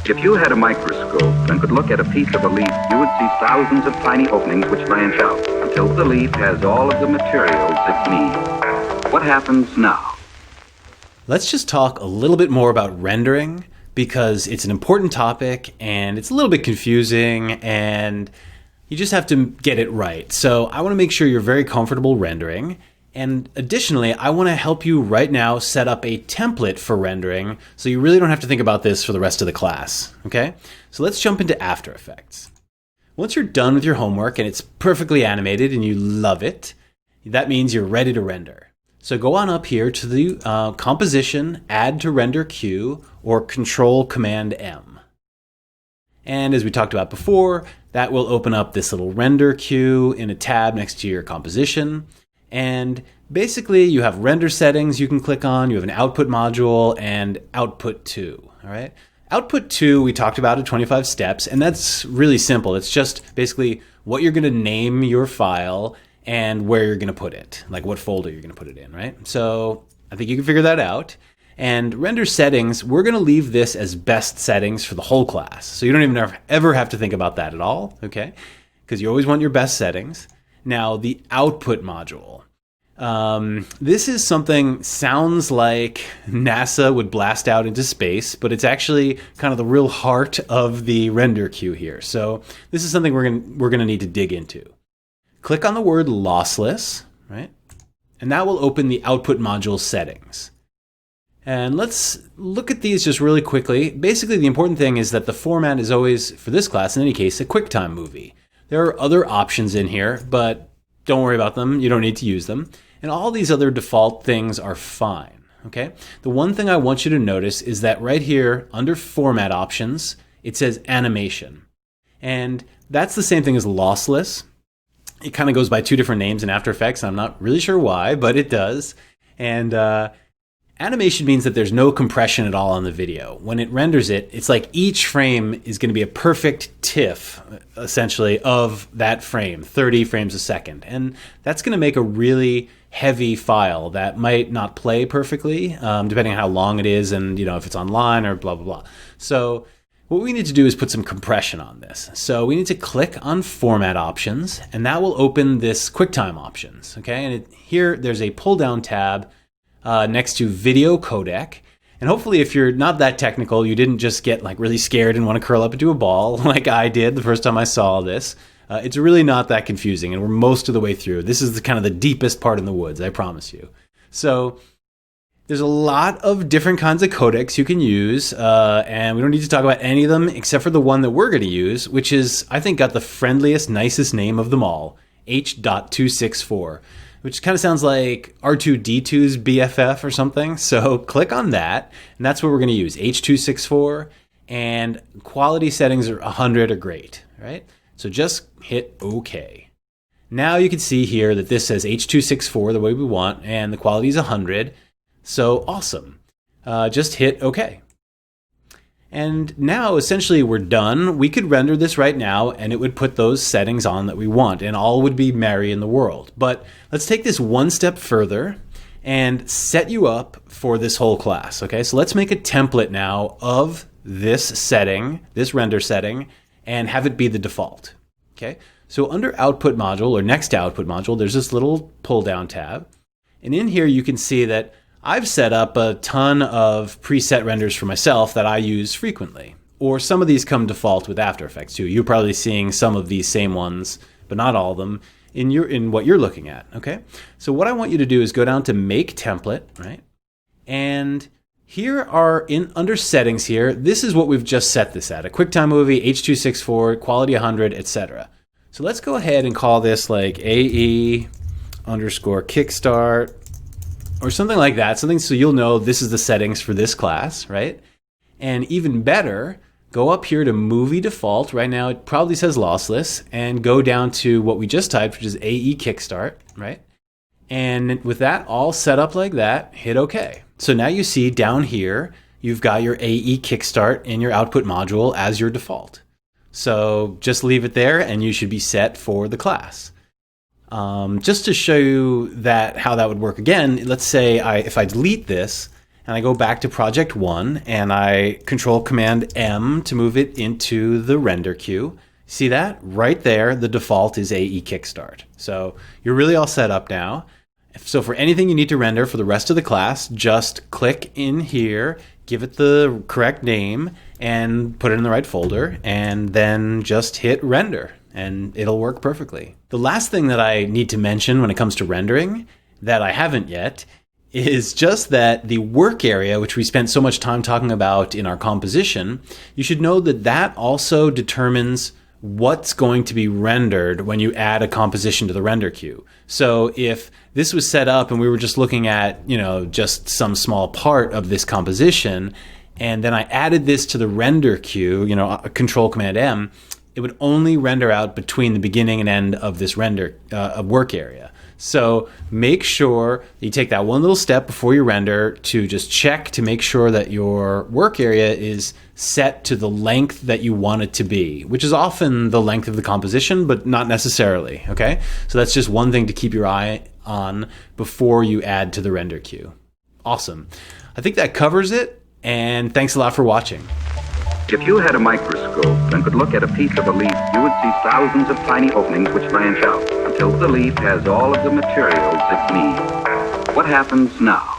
If you had a microscope and could look at a piece of a leaf, you would see thousands of tiny openings which branch out until the leaf has all of the materials it needs. What happens now? Let's just talk a little bit more about rendering, because it's an important topic and it's a little bit confusing and you just have to get it right. So I want to make sure you're very comfortable rendering. And additionally, I want to help you right now set up a template for rendering so you really don't have to think about this for the rest of the class. Okay? So let's jump into After Effects. Once you're done with your homework and it's perfectly animated and you love it, that means you're ready to render. So go on up here to the Composition, Add to Render Queue, or Control-Command-M. And as we talked about before, that will open up this little render queue in a tab next to your composition. And basically you have render settings you can click on, you have an output module, and output 2, all right? Output 2 we talked about at 25 steps, and that's really simple. It's just basically what you're gonna name your file and where you're gonna put it, like what folder you're gonna put it in, right? So I think you can figure that out. And render settings, we're gonna leave this as best settings for the whole class. So you don't even ever have to think about that at all, okay? Because you always want your best settings. Now, the output module. This is something, sounds like NASA would blast out into space, but it's actually kind of the real heart of the render queue here. So this is something we're gonna need to dig into. Click on the word lossless, right? And that will open the output module settings. And let's look at these just really quickly. Basically, the important thing is that the format is always, for this class in any case, a QuickTime movie. There are other options in here, but don't worry about them. You don't need to use them. And all these other default things are fine, okay? The one thing I want you to notice is that right here, under Format Options, it says Animation. And that's the same thing as lossless. It kind of goes by two different names in After Effects. I'm not really sure why, but it does. And animation means that there's no compression at all on the video. When it renders it, it's like each frame is going to be a perfect TIFF, essentially, of that frame, 30 frames a second. And that's going to make a really heavy file that might not play perfectly, depending on how long it is and if it's online or blah, blah, blah. So what we need to do is put some compression on this. So we need to click on Format Options, and that will open this QuickTime options, okay? And here there's a pull-down tab next to Video Codec. And hopefully if you're not that technical, you didn't just get like really scared and want to curl up into a ball like I did the first time I saw this. It's really not that confusing, and we're most of the way through. This is kind of the deepest part in the woods, I promise you. So there's a lot of different kinds of codecs you can use, and we don't need to talk about any of them except for the one that we're going to use, which is, I think, got the friendliest, nicest name of them all, H.264. Which kind of sounds like R2-D2's BFF or something. So click on that, and that's what we're going to use, H.264, and quality settings are 100 are great, right? So just hit OK. Now you can see here that this says H.264 the way we want, and the quality is 100. So awesome. Just hit OK. And now, essentially, we're done. We could render this right now, and it would put those settings on that we want, and all would be merry in the world. But let's take this one step further and set you up for this whole class, okay? So let's make a template now of this setting, this render setting, and have it be the default, okay? So under Output Module, or Next to Output Module, there's this little pull-down tab. And in here, you can see that I've set up a ton of preset renders for myself that I use frequently. Or some of these come default with After Effects too. You're probably seeing some of these same ones, but not all of them, in what you're looking at, okay? So what I want you to do is go down to Make Template, right? And here are, under Settings here, this is what we've just set this at. A QuickTime Movie, H.264, quality 100, etc. So let's go ahead and call this like AE underscore Kickstart, or something like that, something so you'll know this is the settings for this class, right? And even better, go up here to Movie Default. Right now it probably says Lossless, and go down to what we just typed, which is AE Kickstart, right? And with that all set up like that, hit OK. So now you see down here, you've got your AE Kickstart in your output module as your default. So just leave it there, and you should be set for the class. Just to show you how that would work again, let's say if I delete this and I go back to project 1, and I control command M to move it into the render queue. See that? Right there, the default is AE Kickstart. So you're really all set up now. So for anything you need to render for the rest of the class, just click in here, give it the correct name, and put it in the right folder, and then just hit render, and it'll work perfectly. The last thing that I need to mention when it comes to rendering, that I haven't yet, is just that the work area, which we spent so much time talking about in our composition, you should know that that also determines what's going to be rendered when you add a composition to the render queue. So if this was set up and we were just looking at, just some small part of this composition, and then I added this to the render queue, control command M, it would only render out between the beginning and end of this render work area. So make sure you take that one little step before you render to just check to make sure that your work area is set to the length that you want it to be, which is often the length of the composition, but not necessarily, okay? So that's just one thing to keep your eye on before you add to the render queue. Awesome. I think that covers it, and thanks a lot for watching. If you had a microscope and could look at a piece of a leaf, you would see thousands of tiny openings which branch out until the leaf has all of the materials it needs. What happens now?